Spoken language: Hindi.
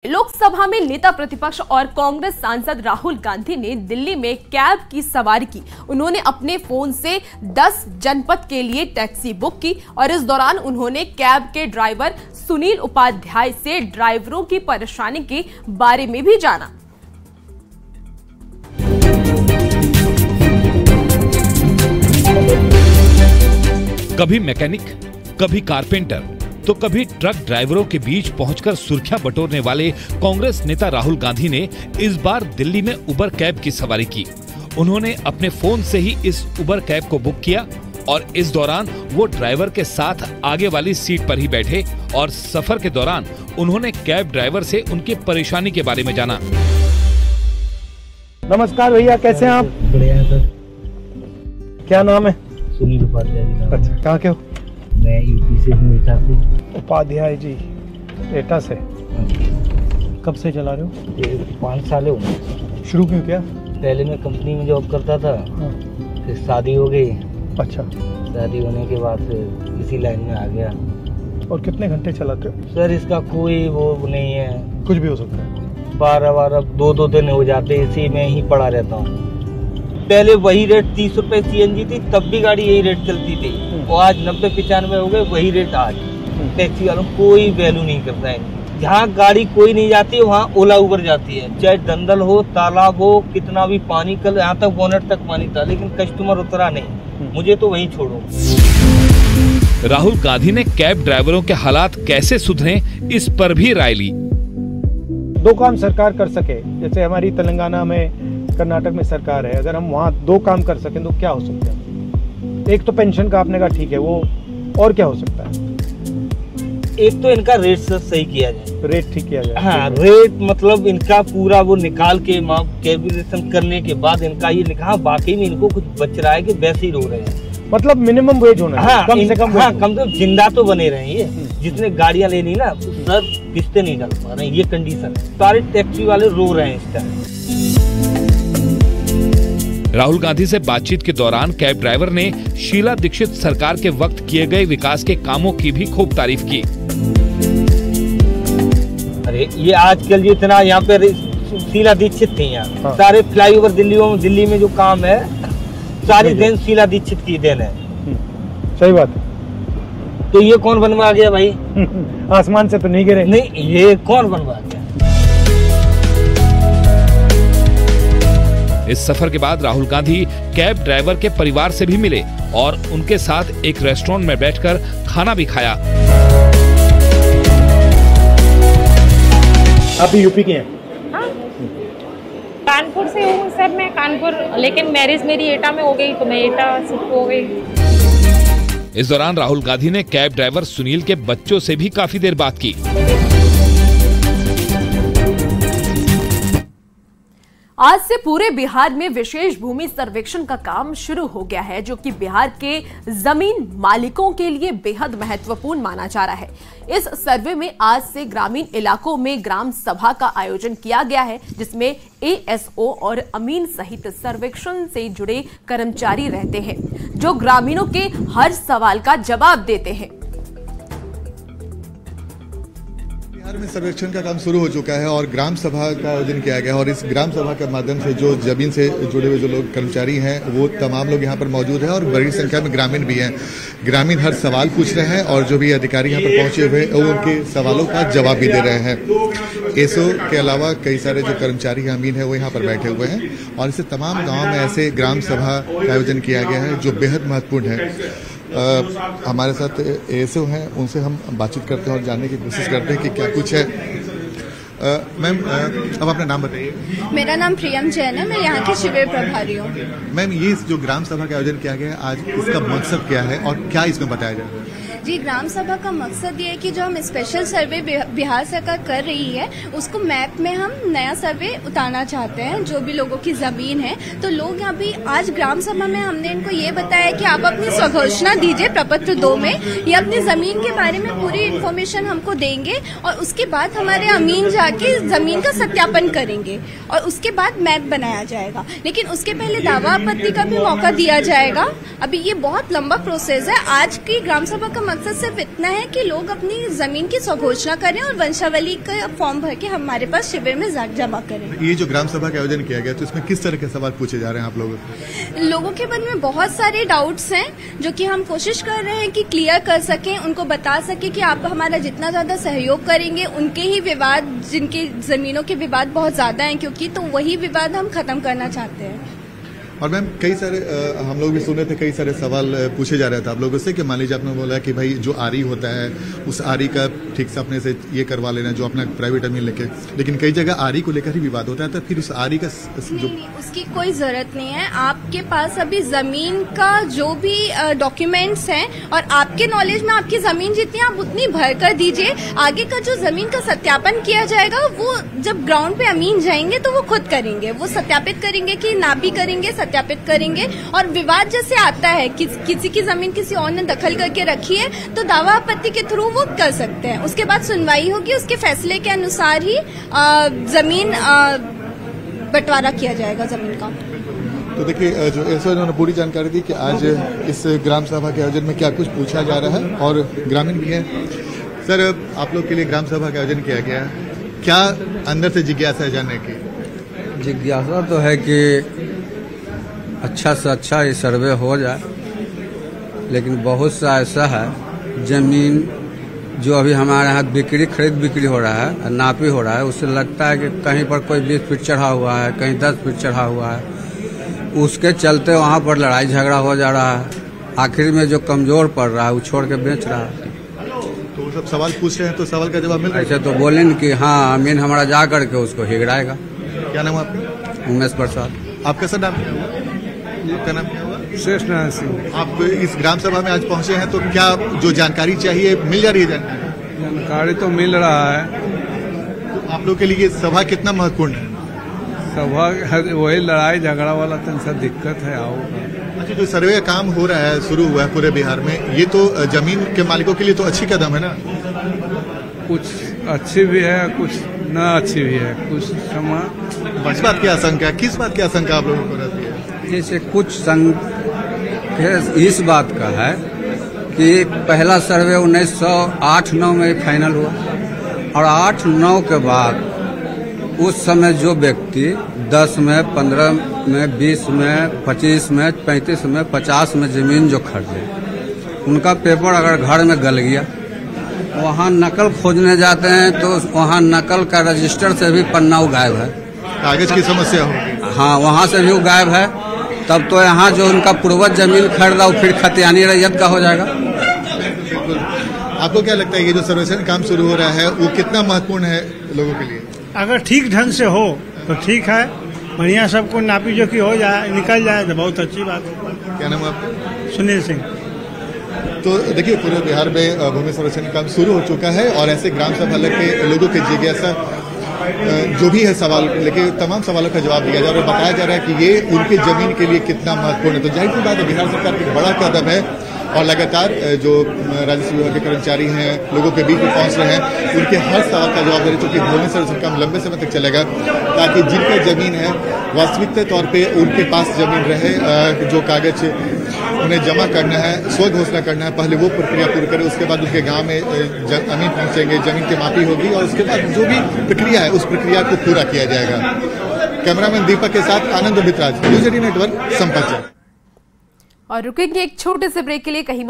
लोकसभा में नेता प्रतिपक्ष और कांग्रेस सांसद राहुल गांधी ने दिल्ली में कैब की सवारी की। उन्होंने अपने फोन से 10 जनपद के लिए टैक्सी बुक की और इस दौरान उन्होंने कैब के ड्राइवर सुनील उपाध्याय से ड्राइवरों की परेशानी के बारे में भी जाना। कभी मैकेनिक, कभी कारपेंटर तो कभी ट्रक ड्राइवरों के बीच पहुंचकर सुर्खियां बटोरने वाले कांग्रेस नेता राहुल गांधी ने इस बार दिल्ली में उबर कैब की सवारी की। उन्होंने अपने फोन से ही इस उबर कैब को बुक किया और इस दौरान वो ड्राइवर के साथ आगे वाली सीट पर ही बैठे और सफर के दौरान उन्होंने कैब ड्राइवर से उनकी परेशानी के बारे में जाना। नमस्कार भैया, कैसे हैं आप? बढ़िया है सर। क्या नाम है? सुनील उपाध्याय। अच्छा, कहाँ के हो? मैं यूपी से हूँ, एटा से। उपाध्याय जी, एटा से। कब से चला रहे हो? ये 5 साल हो गए। शुरू क्यों किया? पहले मैं कंपनी में जॉब करता था। फिर शादी हो गई। अच्छा। शादी होने के बाद फिर इसी लाइन में आ गया। और कितने घंटे चलाते हो? सर इसका कोई वो नहीं है, कुछ भी हो सकता है। 12 2 दिन हो जाते, इसी में ही पड़ा रहता हूँ। पहले वही रेट 30 रुपए सीएनजी थी, तब भी गाड़ी यही रेट चलती थी। और आज 90-95 हो गए, वही रेट आज। टैक्सी वालों कोई वैल्यू नहीं करता है। जहाँ गाड़ी कोई नहीं जाती है वहाँ ओला उबर जाती है, चाहे दंदल हो, तालाब हो, कितना भी पानी, कल यहाँ तक बोनट तक पानी था, लेकिन कस्टमर उतरा नहीं। मुझे तो वहीं छोड़ो। राहुल गांधी ने कैब ड्राइवरों के हालात कैसे सुधरे, इस पर भी राय ली। 2 काम सरकार कर सके, जैसे हमारी तेलंगाना में, कर्नाटक में सरकार है, अगर हम वहाँ 2 काम कर सकें तो क्या हो सकता है? एक तो पेंशन का आपने कहा ठीक है, वो और क्या हो सकता है? एक तो इनका रेट सही किया जाए, रेट ठीक किया जाए। हाँ, रेट मतलब इनका पूरा वो निकाल के कैलकुलेशन करने के बाद इनका ये लिखा बाकी में इनको कुछ बच रहा है कि वैसे ही रो रहे हैं। मतलब मिनिमम वेज होना है। कम से कम। हाँ, कम से कम जिंदा तो बने रहे। ये जितने गाड़ियां लेनी ना सर, किस्तें नहीं डाल पा रहे हैं, ये कंडीशन है। सारे टैक्सी वाले रो रहे हैं इस टाइम। राहुल गांधी से बातचीत के दौरान कैब ड्राइवर ने शीला दीक्षित सरकार के वक्त किए गए विकास के कामों की भी खूब तारीफ की। अरे ये आजकल जितना यहाँ पे शीला दीक्षित थी, यहाँ हाँ। सारे फ्लाईओवर दिल्ली में जो काम है सारी देन शीला दीक्षित की देन है। सही बात। तो ये कौन बनवा गया भाई? आसमान से तो नहीं गिरे। नहीं, ये कौन बनवा गया? इस सफर के बाद राहुल गांधी कैब ड्राइवर के परिवार से भी मिले और उनके साथ एक रेस्टोरेंट में बैठकर खाना भी खाया। आप यूपी के हैं? हाँ, कानपुर से हूँ सर मैं, कानपुर, लेकिन मैरिज मेरी एटा में हो गई तो मैं एटा शिफ्ट हो गई। इस दौरान राहुल गांधी ने कैब ड्राइवर सुनील के बच्चों से भी काफी देर बात की। आज से पूरे बिहार में विशेष भूमि सर्वेक्षण का काम शुरू हो गया है, जो कि बिहार के जमीन मालिकों के लिए बेहद महत्वपूर्ण माना जा रहा है। इस सर्वे में आज से ग्रामीण इलाकों में ग्राम सभा का आयोजन किया गया है, जिसमें एएसओ और अमीन सहित सर्वेक्षण से जुड़े कर्मचारी रहते हैं, जो ग्रामीणों के हर सवाल का जवाब देते हैं। बिहार में सर्वेक्षण का काम शुरू हो चुका है और ग्राम सभा का आयोजन किया गया और इस ग्राम सभा के माध्यम से जो जमीन से जुड़े हुए जो लोग कर्मचारी हैं वो तमाम लोग यहाँ पर मौजूद हैं और बड़ी संख्या में ग्रामीण भी हैं। ग्रामीण हर सवाल पूछ रहे हैं और जो भी अधिकारी यहाँ पर पहुंचे हुए वो उनके सवालों का जवाब भी दे रहे हैं। एसओ के अलावा कई सारे जो कर्मचारी अमीन है वो यहाँ पर बैठे हुए हैं और इसे तमाम गाँव में ऐसे ग्राम सभा का आयोजन किया गया है जो बेहद महत्वपूर्ण है। हमारे साथ एएसओ हैं, उनसे हम बातचीत करते हैं और जानने की कोशिश करते हैं कि क्या कुछ है। मैम, अब अपना नाम बताइए। मेरा नाम प्रियम जैन है, मैं यहाँ की शिविर प्रभारी हूँ। मैम, ये जो ग्राम सभा का आयोजन किया गया है आज, इसका मकसद क्या है और क्या इसमें बताया जा रहा है? जी, ग्राम सभा का मकसद ये है कि जो हम स्पेशल सर्वे बिहार सरकार कर रही है उसको मैप में हम नया सर्वे उतारना चाहते हैं, जो भी लोगों की जमीन है। तो लोग यहाँ पे आज ग्राम सभा में हमने इनको ये बताया कि आप अपनी स्वघोषणा दीजिए प्रपत्र 2 में, ये अपनी जमीन के बारे में पूरी इन्फॉर्मेशन हमको देंगे और उसके बाद हमारे अमीन जाके जमीन का सत्यापन करेंगे और उसके बाद मैप बनाया जाएगा। लेकिन उसके पहले दावा आपत्ति का भी मौका दिया जाएगा। अभी ये बहुत लंबा प्रोसेस है। आज की ग्राम सभा का मकसद सिर्फ इतना है कि लोग अपनी जमीन की स्वघोषणा करें और वंशावली का फॉर्म भर के हमारे पास शिविर में जमा करें। ये जो ग्राम सभा का आयोजन किया गया तो इसमें किस तरह के सवाल पूछे जा रहे हैं आप लोगों के मन में बहुत सारे डाउट्स हैं जो कि हम कोशिश कर रहे हैं कि क्लियर कर सकें, उनको बता सके कि आप हमारा जितना ज्यादा सहयोग करेंगे उनके ही विवाद, जिनके जमीनों के विवाद बहुत ज्यादा हैं क्योंकि, तो वही विवाद हम खत्म करना चाहते हैं। और मैम कई सारे हम लोग भी सुने थे, कई सारे सवाल पूछे जा रहे थे आप लोगों से कि मान लीजिए आपने बोला कि भाई जो आरी होता है उस आरी का ठीक से अपने से ये करवा लेना जो अपना प्राइवेट जमीन लेके, लेकिन कई जगह आरी को लेकर ही विवाद होता है, तो फिर उस आरी का नहीं, उसकी कोई जरूरत नहीं है। आपके पास अभी जमीन का जो भी डॉक्यूमेंट्स हैं और आपके नॉलेज में आपकी जमीन जितनी आप उतनी भर कर दीजिए। आगे का जो जमीन का सत्यापन किया जाएगा वो जब ग्राउंड पे अमीन जाएंगे तो वो खुद करेंगे, वो सत्यापित करेंगे कि नापी करेंगे, सत्यापित करेंगे। और विवाद जैसे आता है किसी की जमीन किसी और ने दखल करके रखी है तो दावा आपत्ति के थ्रू वो कर सकते हैं, उसके बाद सुनवाई होगी, उसके फैसले के अनुसार ही जमीन बंटवारा किया जाएगा जमीन का। तो देखिए जो ऐसा उन्होंने पूरी जानकारी दी कि आज इस ग्राम सभा के आयोजन में क्या कुछ पूछा जा रहा है और ग्रामीण भी है। सर आप लोग के लिए ग्राम सभा का आयोजन किया गया, क्या अंदर से जिज्ञासा है जानने की? जिज्ञासा तो है कि अच्छा से अच्छा ये सर्वे हो जाए, लेकिन बहुत सा ऐसा है जमीन जो अभी हमारे यहाँ खरीद बिक्री हो रहा है, नापी हो रहा है, उससे लगता है कि कहीं पर कोई 20 फीट चढ़ा हुआ है, कहीं 10 फीट चढ़ा हुआ है, उसके चलते वहाँ पर लड़ाई झगड़ा हो जा रहा है। आखिर में जो कमजोर पड़ रहा है वो छोड़ के बेच रहा है। तो सब सवाल पूछ रहे हैं तो सवाल का जवाब मिल रहा है? ऐसे तो बोले न कि हाँ अमीन हमारा जा करके उसको हिगड़ाएगा। क्या नाम है आपका? उमेश प्रसाद। आपका सर नाम क्या हुआ? आपका नाम क्या हुआ? शेष नारायण सिंह। आप इस ग्राम सभा में आज पहुंचे हैं तो क्या जो जानकारी चाहिए मिल जा रही है? जानकारी तो मिल रहा है। तो आप लोग के लिए सभा कितना महत्वपूर्ण है? सभा वही लड़ाई झगड़ा वाला तो सा दिक्कत है। आओ अच्छा, जो सर्वे का काम हो रहा है, शुरू हुआ है पूरे बिहार में, ये तो जमीन के मालिकों के लिए तो अच्छी कदम है ना? कुछ अच्छी भी है, कुछ न अच्छी भी है, कुछ समा। किस बात की आशंका, किस बात की आशंका आप लोगों को रहती है? जैसे कुछ इस बात का है कि पहला सर्वे 1908-9 में फाइनल हुआ और 8-9 के बाद उस समय जो व्यक्ति 10 में, 15 में, 20 में, 25 में, 35 में, 50 में जमीन जो खरीदे, उनका पेपर अगर घर में गल गया, वहाँ नकल खोजने जाते हैं तो वहाँ नकल का रजिस्टर से भी पन्ना गायब है, कागज की समस्या होगी। हाँ, वहाँ से भी गायब है। तब तो यहाँ जो उनका पूर्वज जमीन खरीदा वो फिर खतियानी रैयत का हो जाएगा। आपको क्या लगता है ये जो सर्वेक्षण काम शुरू हो रहा है वो कितना महत्वपूर्ण है लोगों के लिए? अगर ठीक ढंग से हो तो ठीक है, बढ़िया सबको नापी जोखी हो जाए, निकल जाए तो बहुत अच्छी बात है। क्या नाम है आपका? सुनील सिंह। तो देखिए पूरे बिहार में भूमि सर्वेक्षण काम शुरू हो चुका है और ऐसे ग्राम सभा के लोगों की जिज्ञासा जो भी है सवाल लेकिन तमाम सवालों का जवाब दिया जा रहा है और बताया जा रहा है कि ये उनकी जमीन के लिए कितना महत्वपूर्ण है। तो जाहिर सी बात है बिहार सरकार का बड़ा कदम है और लगातार जो राजस्व विभाग के कर्मचारी हैं लोगों के बीच में पहुंच रहे हैं, उनके हर सवाल का जवाब दे रहे, चूंकि भूमि सर्वेक्षण काम लंबे समय तक चलेगा ताकि जिनका जमीन है वास्तविक तौर पे उनके पास जमीन रहे, जो कागज उन्हें जमा करना है, स्व घोषणा करना है, पहले वो प्रक्रिया पूरी करें, उसके बाद उनके गांव में अमीन पहुंचेंगे, जमीन की मापी होगी और उसके बाद जो भी प्रक्रिया है उस प्रक्रिया को पूरा किया जाएगा। कैमरामैन दीपक के साथ आनंद मित्राज, न्यूज 18 नेटवर्क, संपर्क। और रुकेंगे एक छोटे से ब्रेक के लिए, कहीं